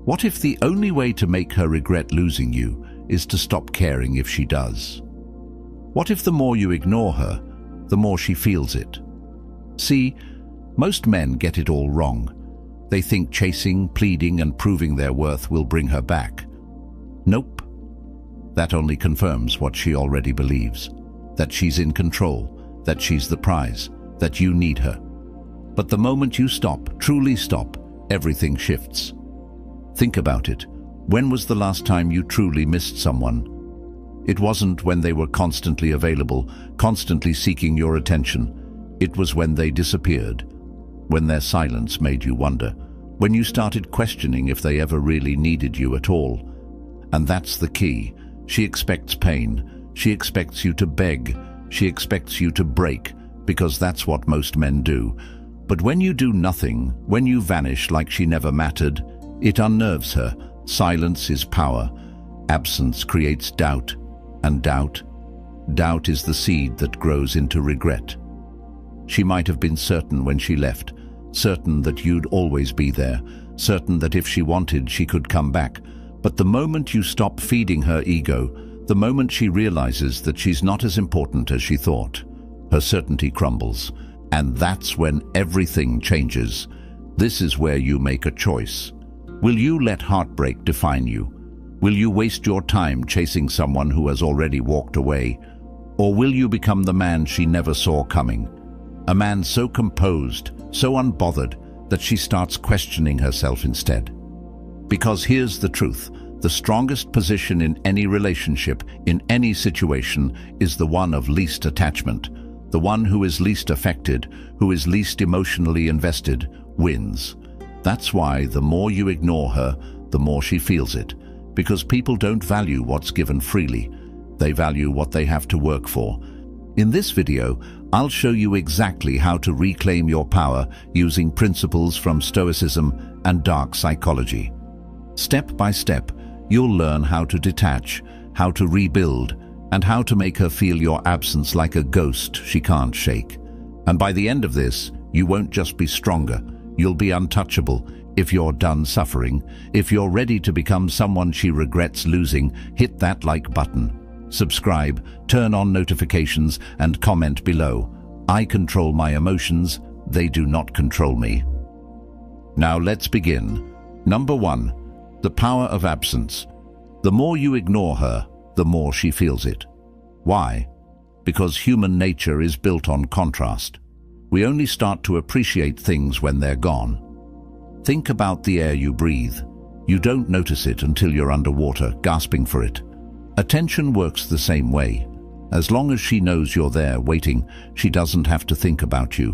What if the only way to make her regret losing you is to stop caring if she does? What if the more you ignore her, the more she feels it? See, most men get it all wrong. They think chasing, pleading, and proving their worth will bring her back. Nope. That only confirms what she already believes. That she's in control, that she's the prize, that you need her. But the moment you stop, truly stop, everything shifts. Think about it. When was the last time you truly missed someone? It wasn't when they were constantly available, constantly seeking your attention. It was when they disappeared, when their silence made you wonder, when you started questioning if they ever really needed you at all. And that's the key. She expects pain. She expects you to beg. She expects you to break, because that's what most men do. But when you do nothing, when you vanish like she never mattered, it unnerves her. Silence is power. Absence creates doubt. And doubt is the seed that grows into regret. She might have been certain when she left, certain that you'd always be there, certain that if she wanted, she could come back. But the moment you stop feeding her ego, the moment she realizes that she's not as important as she thought, her certainty crumbles. And that's when everything changes. This is where you make a choice. Will you let heartbreak define you? Will you waste your time chasing someone who has already walked away? Or will you become the man she never saw coming? A man so composed, so unbothered, that she starts questioning herself instead. Because here's the truth. The strongest position in any relationship, in any situation, is the one of least attachment. The one who is least affected, who is least emotionally invested, wins. That's why the more you ignore her, the more she feels it. Because people don't value what's given freely. They value what they have to work for. In this video, I'll show you exactly how to reclaim your power using principles from Stoicism and dark psychology. Step by step, you'll learn how to detach, how to rebuild, and how to make her feel your absence like a ghost she can't shake. And by the end of this, you won't just be stronger, you'll be untouchable. If you're done suffering, if you're ready to become someone she regrets losing, hit that like button. Subscribe, turn on notifications, and comment below. I control my emotions, they do not control me. Now let's begin. Number 1. The power of absence. The more you ignore her, the more she feels it. Why? Because human nature is built on contrast. We only start to appreciate things when they're gone. Think about the air you breathe. You don't notice it until you're underwater, gasping for it. Attention works the same way. As long as she knows you're there, waiting, she doesn't have to think about you.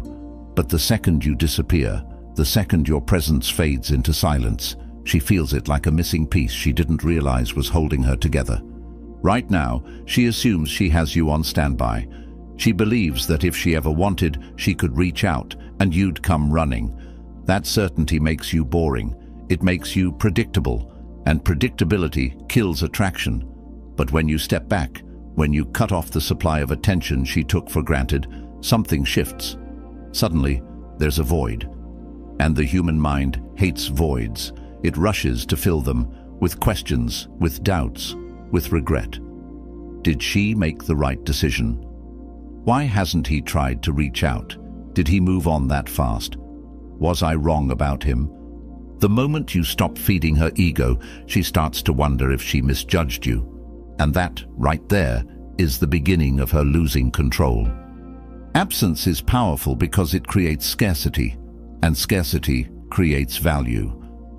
But the second you disappear, the second your presence fades into silence, she feels it like a missing piece she didn't realize was holding her together. Right now, she assumes she has you on standby. She believes that if she ever wanted, she could reach out, and you'd come running. That certainty makes you boring. It makes you predictable, and predictability kills attraction. But when you step back, when you cut off the supply of attention she took for granted, something shifts. Suddenly, there's a void. And the human mind hates voids. It rushes to fill them with questions, with doubts, with regret. Did she make the right decision? Why hasn't he tried to reach out? Did he move on that fast? Was I wrong about him? The moment you stop feeding her ego, she starts to wonder if she misjudged you. And that, right there, is the beginning of her losing control. Absence is powerful because it creates scarcity, and scarcity creates value.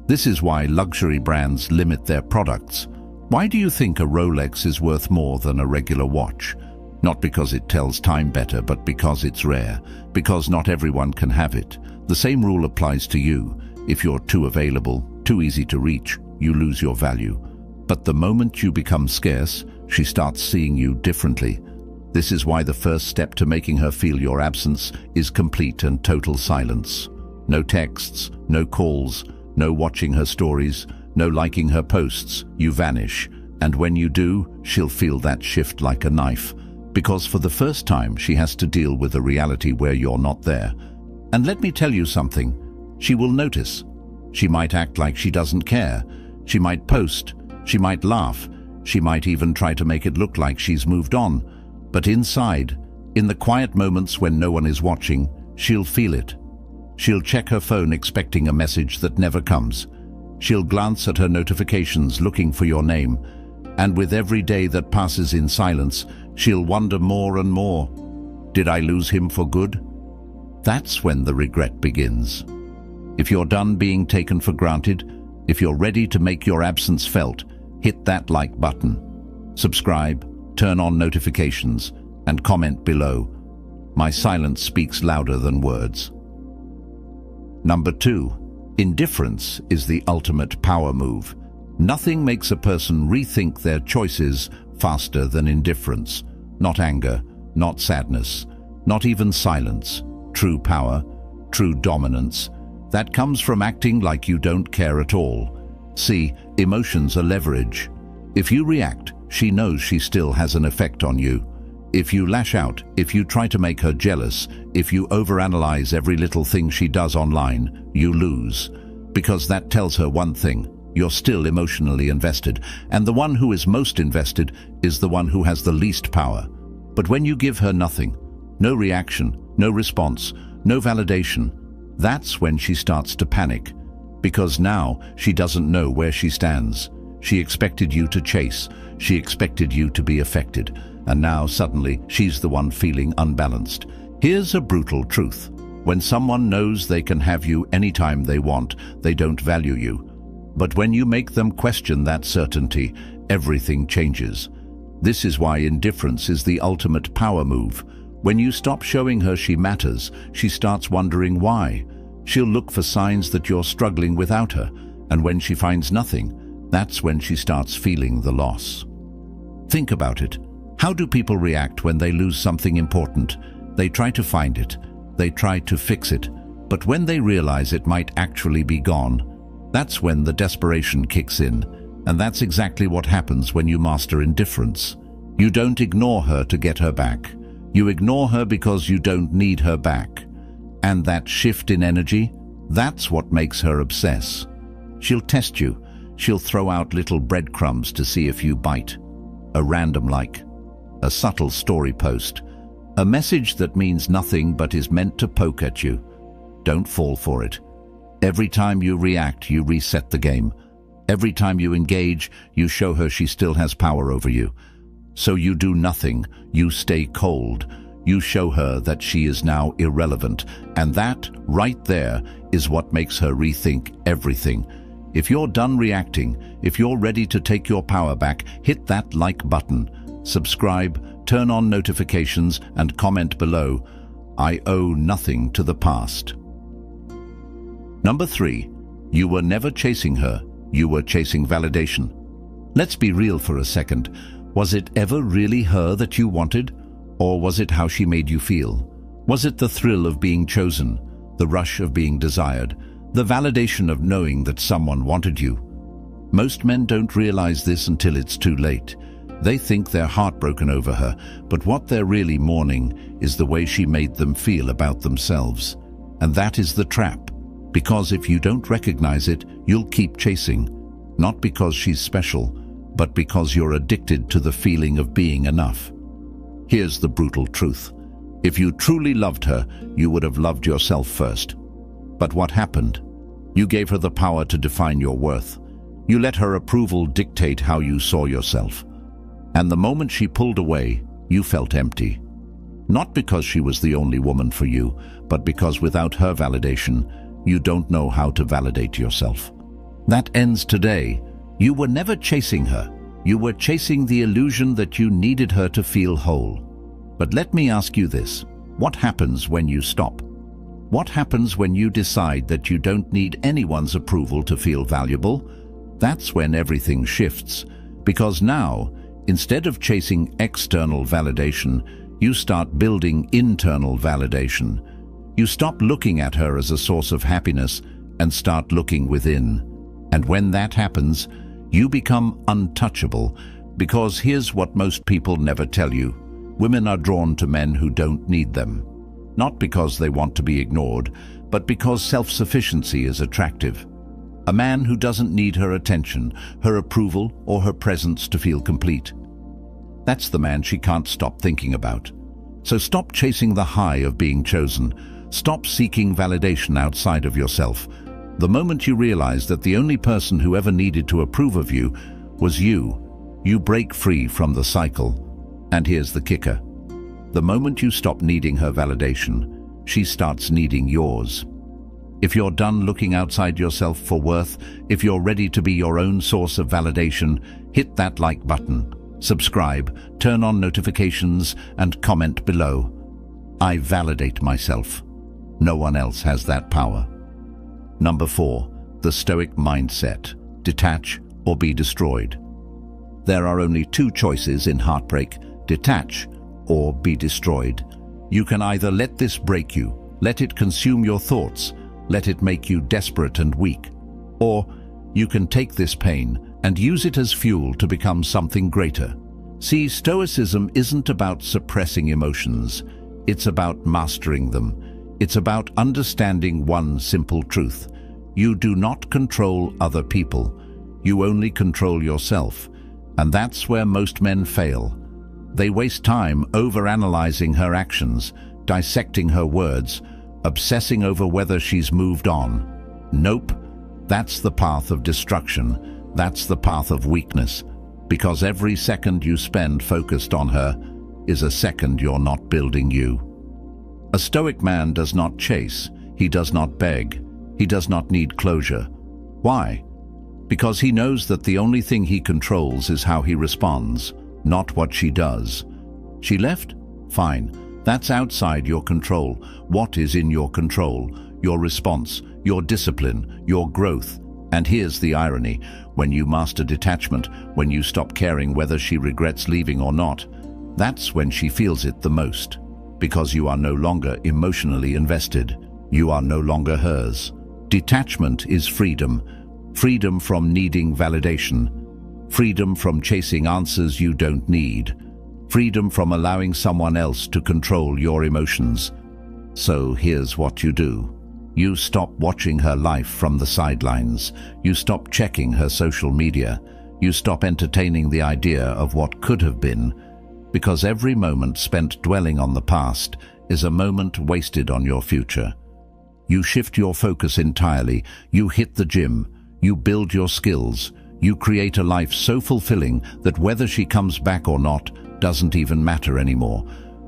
This is why luxury brands limit their products. Why do you think a Rolex is worth more than a regular watch? Not because it tells time better, but because it's rare, because not everyone can have it. The same rule applies to you. If you're too available, too easy to reach, you lose your value. But the moment you become scarce, she starts seeing you differently. This is why the first step to making her feel your absence is complete and total silence. No texts, no calls, no watching her stories, no liking her posts. You vanish. And when you do, she'll feel that shift like a knife. Because for the first time, she has to deal with a reality where you're not there. And let me tell you something. She will notice. She might act like she doesn't care. She might post. She might laugh. She might even try to make it look like she's moved on. But inside, in the quiet moments when no one is watching, she'll feel it. She'll check her phone expecting a message that never comes. She'll glance at her notifications looking for your name. And with every day that passes in silence, she'll wonder more and more. Did I lose him for good? That's when the regret begins. If you're done being taken for granted, if you're ready to make your absence felt, hit that like button. Subscribe, turn on notifications, and comment below. My silence speaks louder than words. Number 2. Indifference is the ultimate power move. Nothing makes a person rethink their choices faster than indifference. Not anger, not sadness, not even silence. True power, true dominance. That comes from acting like you don't care at all. See, emotions are leverage. If you react, she knows she still has an effect on you. If you lash out, if you try to make her jealous, if you overanalyze every little thing she does online, you lose. Because that tells her one thing: you're still emotionally invested, and the one who is most invested is the one who has the least power. But when you give her nothing, no reaction, no response, no validation, that's when she starts to panic. Because now she doesn't know where she stands. She expected you to chase. She expected you to be affected. And now suddenly she's the one feeling unbalanced. Here's a brutal truth. When someone knows they can have you anytime they want, they don't value you. But when you make them question that certainty, everything changes. This is why indifference is the ultimate power move. When you stop showing her she matters, she starts wondering why. She'll look for signs that you're struggling without her, and when she finds nothing, that's when she starts feeling the loss. Think about it. How do people react when they lose something important? They try to find it. They try to fix it. But when they realize it might actually be gone, that's when the desperation kicks in. And that's exactly what happens when you master indifference. You don't ignore her to get her back. You ignore her because you don't need her back. And that shift in energy, that's what makes her obsess. She'll test you. She'll throw out little breadcrumbs to see if you bite. A random like. A subtle story post. A message that means nothing but is meant to poke at you. Don't fall for it. Every time you react, you reset the game. Every time you engage, you show her she still has power over you. So you do nothing. You stay cold. You show her that she is now irrelevant. And that, right there, is what makes her rethink everything. If you're done reacting, if you're ready to take your power back, hit that like button. Subscribe, turn on notifications, and comment below. I owe nothing to the past. Number 3. You were never chasing her. You were chasing validation. Let's be real for a second. Was it ever really her that you wanted? Or was it how she made you feel? Was it the thrill of being chosen, the rush of being desired, the validation of knowing that someone wanted you? Most men don't realize this until it's too late. They think they're heartbroken over her, but what they're really mourning is the way she made them feel about themselves. And that is the trap. Because if you don't recognize it, you'll keep chasing. Not because she's special, but because you're addicted to the feeling of being enough. Here's the brutal truth. If you truly loved her, you would have loved yourself first. But what happened? You gave her the power to define your worth. You let her approval dictate how you saw yourself. And the moment she pulled away, you felt empty. Not because she was the only woman for you, but because without her validation, you don't know how to validate yourself. That ends today. You were never chasing her. You were chasing the illusion that you needed her to feel whole. But let me ask you this. What happens when you stop? What happens when you decide that you don't need anyone's approval to feel valuable? That's when everything shifts. Because now, instead of chasing external validation, you start building internal validation. You stop looking at her as a source of happiness and start looking within. And when that happens, you become untouchable, because here's what most people never tell you. Women are drawn to men who don't need them. Not because they want to be ignored, but because self-sufficiency is attractive. A man who doesn't need her attention, her approval, or her presence to feel complete. That's the man she can't stop thinking about. So stop chasing the high of being chosen. Stop seeking validation outside of yourself. The moment you realize that the only person who ever needed to approve of you was you break free from the cycle. And here's the kicker. The moment you stop needing her validation, she starts needing yours. If you're done looking outside yourself for worth, if you're ready to be your own source of validation, hit that like button, subscribe, turn on notifications, and comment below. I validate myself. No one else has that power. Number 4, the Stoic mindset. Detach or be destroyed. There are only two choices in heartbreak: detach or be destroyed. You can either let this break you, let it consume your thoughts, let it make you desperate and weak. Or you can take this pain and use it as fuel to become something greater. See, Stoicism isn't about suppressing emotions. It's about mastering them. It's about understanding one simple truth. You do not control other people. You only control yourself. And that's where most men fail. They waste time overanalyzing her actions, dissecting her words, obsessing over whether she's moved on. Nope, that's the path of destruction. That's the path of weakness. Because every second you spend focused on her is a second you're not building you. A Stoic man does not chase. He does not beg. He does not need closure. Why? Because he knows that the only thing he controls is how he responds, not what she does. She left? Fine. That's outside your control. What is in your control? Your response, your discipline, your growth. And here's the irony. When you master detachment, when you stop caring whether she regrets leaving or not, that's when she feels it the most. Because you are no longer emotionally invested. You are no longer hers. Detachment is freedom. Freedom from needing validation. Freedom from chasing answers you don't need. Freedom from allowing someone else to control your emotions. So here's what you do. You stop watching her life from the sidelines. You stop checking her social media. You stop entertaining the idea of what could have been, because every moment spent dwelling on the past is a moment wasted on your future. You shift your focus entirely. You hit the gym. You build your skills. You create a life so fulfilling that whether she comes back or not doesn't even matter anymore,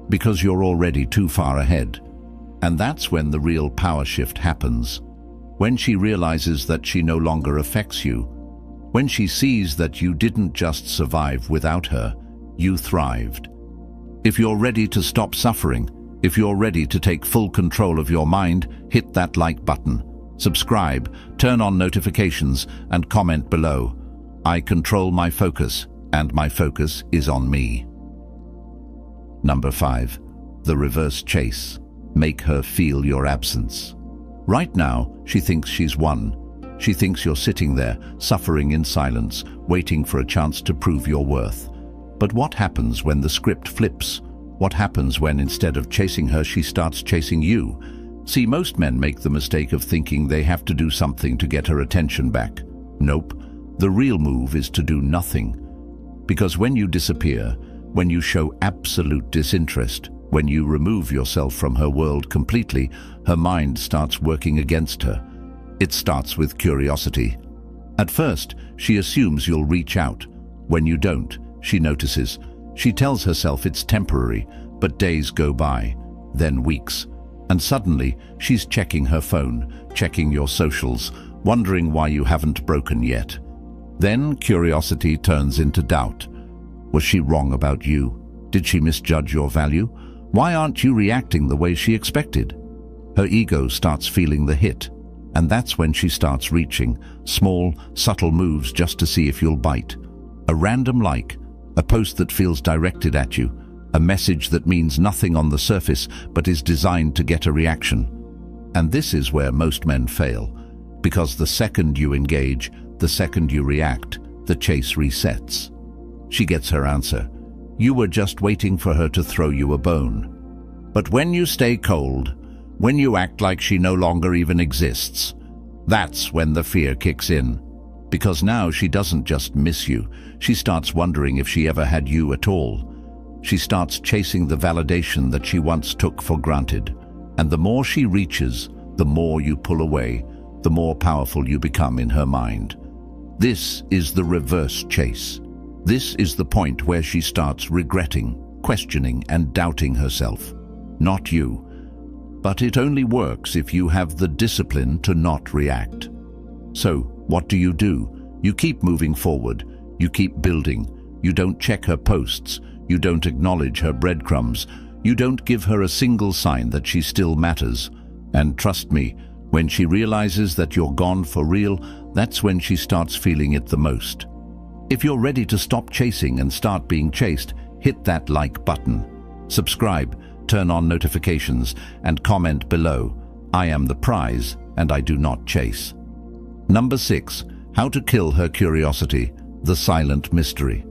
because you're already too far ahead. And that's when the real power shift happens. When she realizes that she no longer affects you. When she sees that you didn't just survive without her, you thrived. If you're ready to stop suffering, if you're ready to take full control of your mind, hit that like button, subscribe, turn on notifications, and comment below. I control my focus, and my focus is on me. Number 5, the reverse chase. Make her feel your absence. Right now, she thinks she's won. She thinks you're sitting there, suffering in silence, waiting for a chance to prove your worth. But what happens when the script flips? What happens when instead of chasing her, she starts chasing you? See, most men make the mistake of thinking they have to do something to get her attention back. Nope. The real move is to do nothing. Because when you disappear, when you show absolute disinterest, when you remove yourself from her world completely, her mind starts working against her. It starts with curiosity. At first, she assumes you'll reach out. When you don't, she notices. She tells herself it's temporary, but days go by, then weeks. And suddenly, she's checking her phone, checking your socials, wondering why you haven't broken yet. Then curiosity turns into doubt. Was she wrong about you? Did she misjudge your value? Why aren't you reacting the way she expected? Her ego starts feeling the hit, and that's when she starts reaching, small, subtle moves just to see if you'll bite. A random like, a post that feels directed at you, a message that means nothing on the surface but is designed to get a reaction. And this is where most men fail, because the second you engage, the second you react, the chase resets. She gets her answer. You were just waiting for her to throw you a bone. But when you stay cold, when you act like she no longer even exists, That's when the fear kicks in. Because now she doesn't just miss you, she starts wondering if she ever had you at all. She starts chasing the validation that she once took for granted. And the more she reaches, the more you pull away, the more powerful you become in her mind. This is the reverse chase. This is the point where she starts regretting, questioning, and doubting herself. Not you. But it only works if you have the discipline to not react. So, what do? You keep moving forward. You keep building. You don't check her posts. You don't acknowledge her breadcrumbs. You don't give her a single sign that she still matters. And trust me, when she realizes that you're gone for real, that's when she starts feeling it the most. If you're ready to stop chasing and start being chased, hit that like button. Subscribe, turn on notifications, and comment below. I am the prize, and I do not chase. Number 6. How to kill her curiosity, the silent mystery.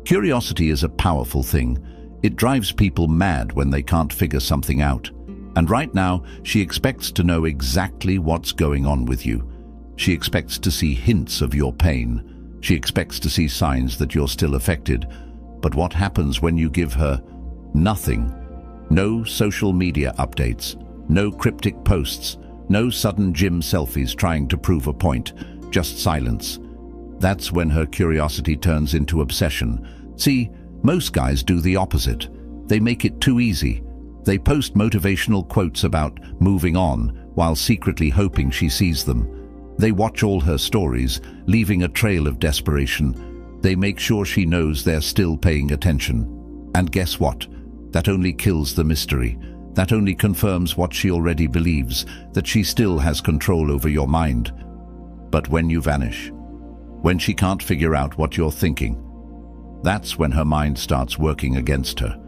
Curiosity is a powerful thing. It drives people mad when they can't figure something out. And right now, she expects to know exactly what's going on with you. She expects to see hints of your pain. She expects to see signs that you're still affected. But what happens when you give her nothing? No social media updates, no cryptic posts, no sudden gym selfies trying to prove a point, just silence. That's when her curiosity turns into obsession. See, most guys do the opposite. They make it too easy. They post motivational quotes about moving on while secretly hoping she sees them. They watch all her stories, leaving a trail of desperation. They make sure she knows they're still paying attention. And guess what? That only kills the mystery. That only confirms what she already believes, that she still has control over your mind. But when you vanish, when she can't figure out what you're thinking, that's when her mind starts working against her.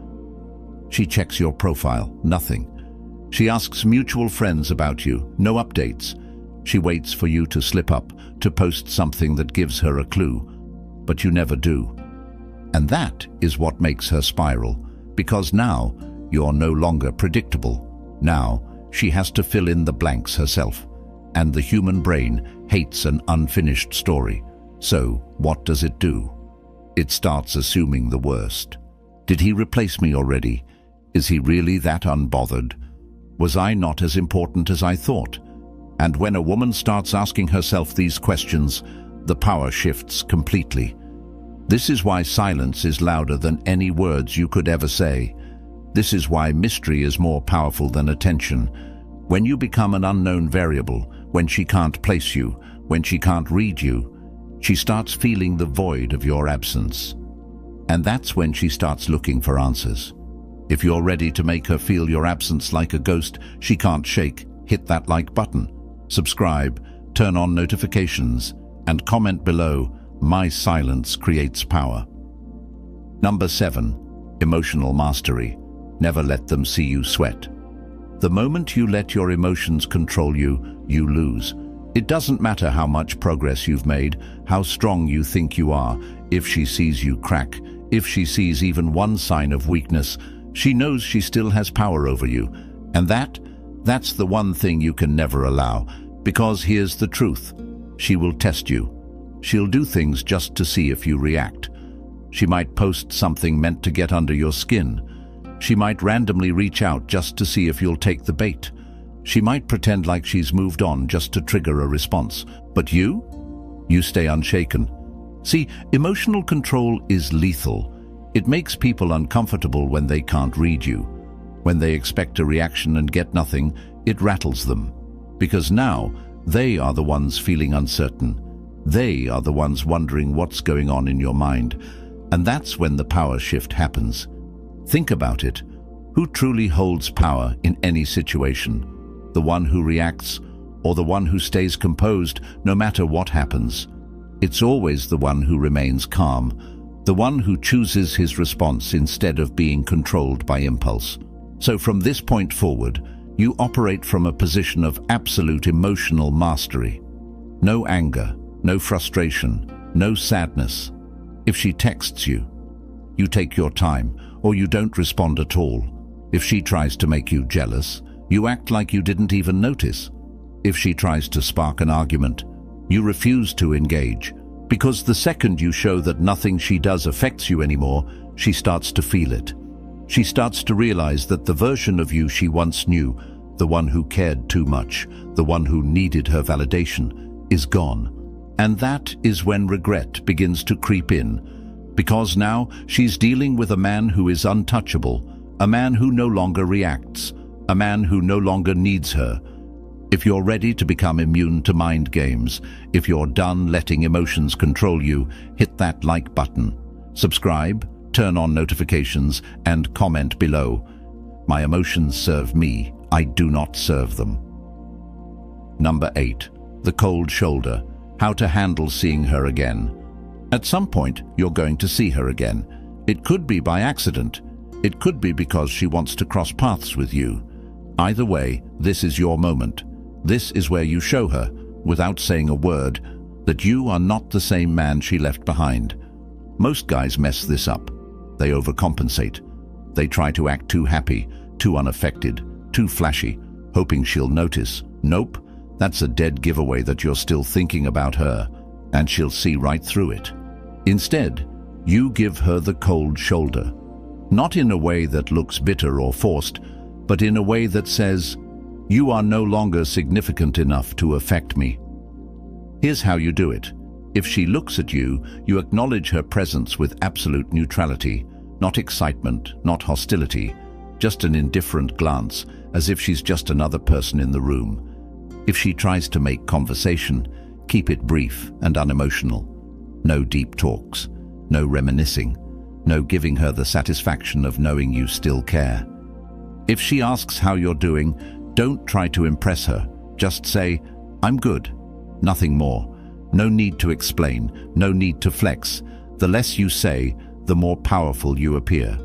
She checks your profile, nothing. She asks mutual friends about you, no updates. She waits for you to slip up, to post something that gives her a clue. But you never do. And that is what makes her spiral, because now you're no longer predictable. Now she has to fill in the blanks herself. And the human brain hates an unfinished story. So what does it do? It starts assuming the worst. Did he replace me already? Is he really that unbothered? Was I not as important as I thought? And when a woman starts asking herself these questions, the power shifts completely. This is why silence is louder than any words you could ever say. This is why mystery is more powerful than attention. When you become an unknown variable, when she can't place you, when she can't read you, she starts feeling the void of your absence. And that's when she starts looking for answers. If you're ready to make her feel your absence like a ghost she can't shake, hit that like button. Subscribe, turn on notifications, and comment below. My silence creates power. Number 7. Emotional mastery. Never let them see you sweat. The moment you let your emotions control you, you lose. It doesn't matter how much progress you've made, how strong you think you are. If she sees you crack, if she sees even one sign of weakness, she knows she still has power over you. And that's the one thing you can never allow. Because here's the truth. She will test you. She'll do things just to see if you react. She might post something meant to get under your skin. She might randomly reach out just to see if you'll take the bait. She might pretend like she's moved on just to trigger a response. But you stay unshaken. See, emotional control is lethal. It makes people uncomfortable when they can't read you. When they expect a reaction and get nothing, it rattles them. Because now, they are the ones feeling uncertain. They are the ones wondering what's going on in your mind. And that's when the power shift happens. Think about it. Who truly holds power in any situation? The one who reacts, or the one who stays composed no matter what happens? It's always the one who remains calm, the one who chooses his response instead of being controlled by impulse. So from this point forward, you operate from a position of absolute emotional mastery. No anger, no frustration, no sadness. If she texts you, you take your time, or you don't respond at all. If she tries to make you jealous, you act like you didn't even notice. if she tries to spark an argument, you refuse to engage, because the second you show that nothing she does affects you anymore, she starts to feel it. She starts to realize that the version of you she once knew, the one who cared too much, the one who needed her validation, is gone. And that is when regret begins to creep in, because now she's dealing with a man who is untouchable, a man who no longer reacts, a man who no longer needs her. If you're ready to become immune to mind games, if you're done letting emotions control you, hit that like button. Subscribe, turn on notifications, and comment below. My emotions serve me, I do not serve them. Number 8. The cold shoulder. How to handle seeing her again. At some point, you're going to see her again. It could be by accident. It could be because she wants to cross paths with you. Either way, this is your moment. This is where you show her, without saying a word, that you are not the same man she left behind. Most guys mess this up. They overcompensate. They try to act too happy, too unaffected, too flashy, hoping she'll notice. Nope, that's a dead giveaway that you're still thinking about her, and she'll see right through it. Instead, you give her the cold shoulder. Not in a way that looks bitter or forced, but in a way that says, "You are no longer significant enough to affect me." Here's how you do it. If she looks at you, you acknowledge her presence with absolute neutrality, not excitement, not hostility, just an indifferent glance, as if she's just another person in the room. If she tries to make conversation, keep it brief and unemotional. No deep talks, no reminiscing, no giving her the satisfaction of knowing you still care. If she asks how you're doing, don't try to impress her. Just say, "I'm good." Nothing more. No need to explain, no need to flex. The less you say, the more powerful you appear.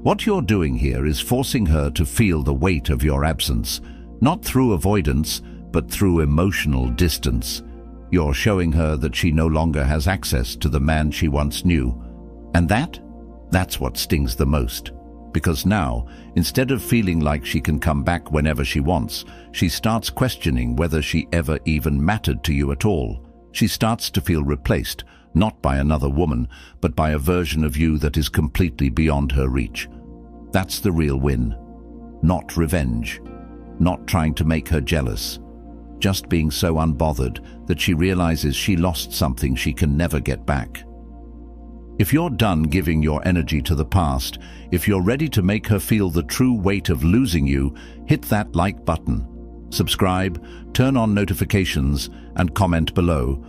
What you're doing here is forcing her to feel the weight of your absence, not through avoidance, but through emotional distance. You're showing her that she no longer has access to the man she once knew. And that's what stings the most. Because now, instead of feeling like she can come back whenever she wants, she starts questioning whether she ever even mattered to you at all. She starts to feel replaced, not by another woman, but by a version of you that is completely beyond her reach. That's the real win. Not revenge. Not trying to make her jealous. Just being so unbothered that she realizes she lost something she can never get back. If you're done giving your energy to the past, if you're ready to make her feel the true weight of losing you, hit that like button. Subscribe, turn on notifications, and comment below.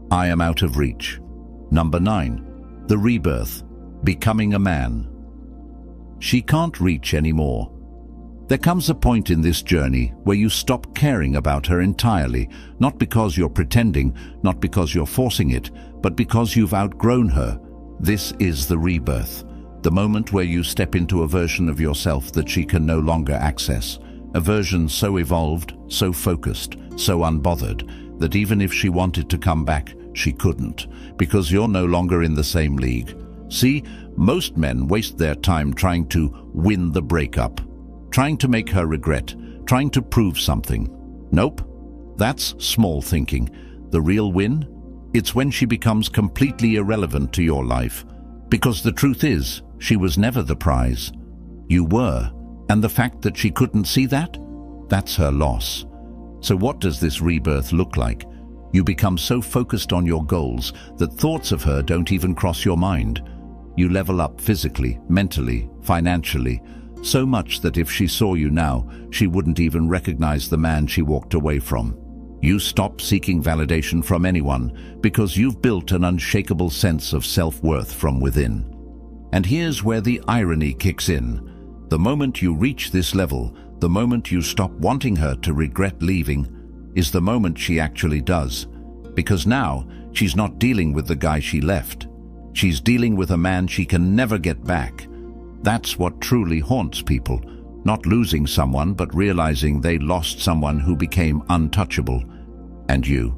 I am out of reach. Number 9. The rebirth. Becoming a man. She can't reach anymore. There comes a point in this journey where you stop caring about her entirely, not because you're pretending, not because you're forcing it, but because you've outgrown her. This is the rebirth, the moment where you step into a version of yourself that she can no longer access, a version so evolved, so focused, so unbothered, that even if she wanted to come back, she couldn't, because you're no longer in the same league. See, most men waste their time trying to win the breakup, trying to make her regret, trying to prove something. Nope, that's small thinking. The real win? It's when she becomes completely irrelevant to your life. Because the truth is, she was never the prize. You were, and the fact that she couldn't see that? That's her loss. So what does this rebirth look like? You become so focused on your goals that thoughts of her don't even cross your mind. You level up physically, mentally, financially, so much that if she saw you now, she wouldn't even recognize the man she walked away from. You stop seeking validation from anyone because you've built an unshakable sense of self-worth from within. And here's where the irony kicks in. The moment you reach this level, the moment you stop wanting her to regret leaving, is the moment she actually does. Because now, she's not dealing with the guy she left. She's dealing with a man she can never get back. That's what truly haunts people. Not losing someone, but realizing they lost someone who became untouchable. And you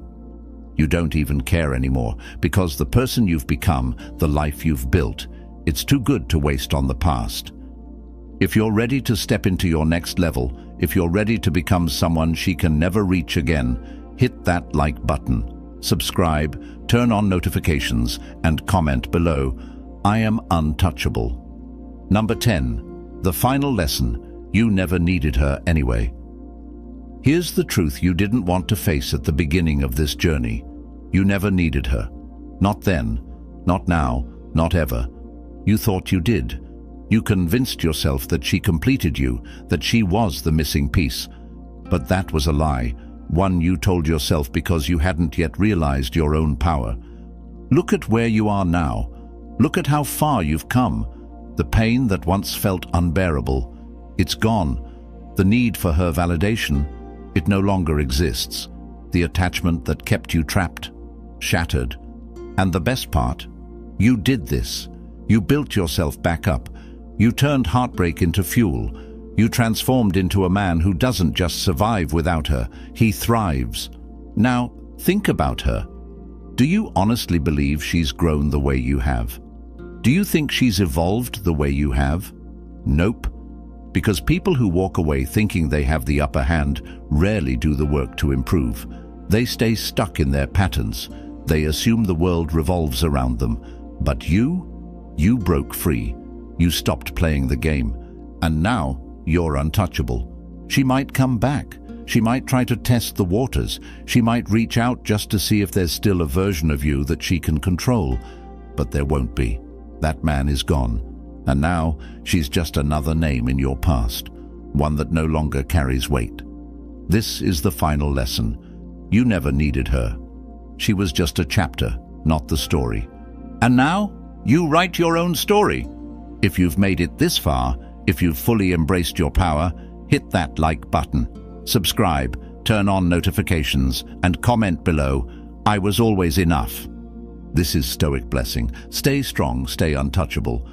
don't even care anymore, because the person you've become, the life you've built, it's too good to waste on the past. If you're ready to step into your next level, if you're ready to become someone she can never reach again, hit that like button, subscribe, turn on notifications, and comment below, I am untouchable. Number 10. The final lesson, you never needed her anyway. Here's the truth you didn't want to face at the beginning of this journey. You never needed her. Not then, not now, not ever. You thought you did. You convinced yourself that she completed you, that she was the missing piece. But that was a lie, one you told yourself because you hadn't yet realized your own power. Look at where you are now. Look at how far you've come. The pain that once felt unbearable, it's gone. The need for her validation, it no longer exists. The attachment that kept you trapped, shattered. And the best part, you did this. You built yourself back up. You turned heartbreak into fuel. You transformed into a man who doesn't just survive without her, he thrives. Now, think about her. Do you honestly believe she's grown the way you have? Do you think she's evolved the way you have? Nope. Because people who walk away thinking they have the upper hand rarely do the work to improve. They stay stuck in their patterns. They assume the world revolves around them. But you broke free. You stopped playing the game. And now you're untouchable. She might come back. She might try to test the waters. She might reach out just to see if there's still a version of you that she can control. But there won't be. That man is gone. And now she's just another name in your past, one that no longer carries weight. This is the final lesson. You never needed her. She was just a chapter, not the story. And now you write your own story. If you've made it this far, if you've fully embraced your power, hit that like button, subscribe, turn on notifications, and comment below, I was always enough. This is Stoic Blessing. Stay strong, stay untouchable.